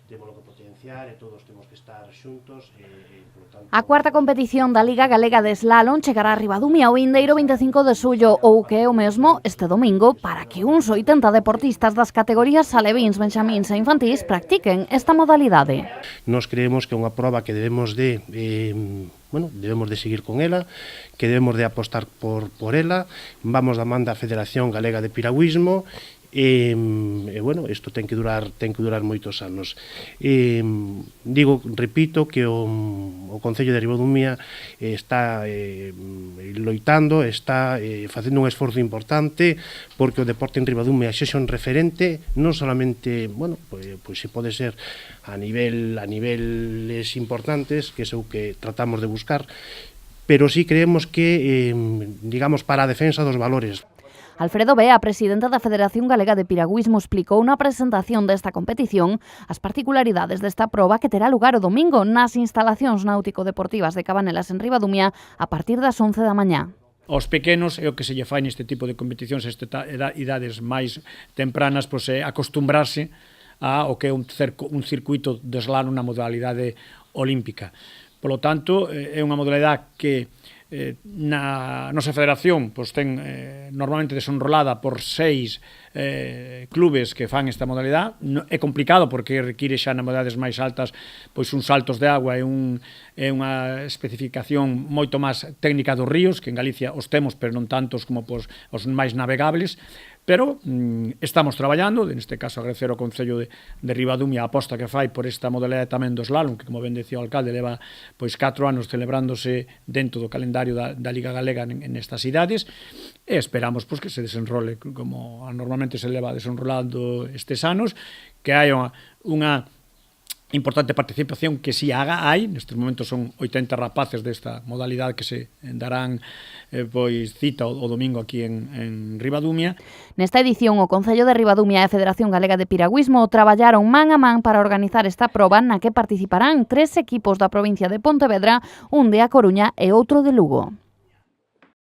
temos que potenciar e todos temos que estar xuntos por lo tanto... A cuarta competición da Liga Galega de Slalom chegará a Ribadumia o vindeiro 25 de xullo ou que é o mesmo este domingo para que uns 80 deportistas das categorías alevins, benxamíns e infantís practiquen esta modalidade. Nos creemos que é unha proba que debemos de seguir con ela, que debemos de apostar por ela. Vamos da man da Federación Galega de Piragüismo e isto ten que durar moitos anos. Repito que o Concello de Ribadumia está loitando, está facendo un esforzo importante porque o deporte en Ribadumia sexa un referente, non solamente, pois se pode ser a niveles importantes, que é o que tratamos de buscar, pero sí creemos que, para a defensa dos valores. Alfredo Bea, presidente da Federación Galega de Piragüismo, explicou na presentación desta competición as particularidades desta proba que terá lugar o domingo nas instalacións náutico-deportivas de Cabanelas en Ribadumia a partir das 11 da mañá. Aos pequenos é o que se lle fai neste tipo de competicións, idades máis tempranas, é acostumbrarse ao que é un circuito de slalom na modalidade olímpica. Por lo tanto, é unha modalidade que na nosa federación ten normalmente desenrolada por 6 clubes que fan esta modalidade. É complicado porque require xa na modalidades máis altas uns saltos de agua e unha especificación moito máis técnica dos ríos, que en Galicia os temos, pero non tantos como os máis navegables. Pero estamos traballando, neste caso agradecer ao Concello de Ribadumia a aposta que fai por esta modalidade tamén do slalom, que, como ben decía o alcalde, leva 4 anos celebrándose dentro do calendario da Liga Galega nestas idades, e esperamos que se desenrole como normalmente se leva desenrolando estes anos, que hai unha importante participación que si hai. Nestes momentos son 80 rapaces desta modalidade que se darán cita o domingo aquí en Ribadumia. Nesta edición, o Concello de Ribadumia e a Federación Galega de Piragüismo traballaron man a man para organizar esta proba na que participarán 3 equipos da provincia de Pontevedra, un de A Coruña e outro de Lugo.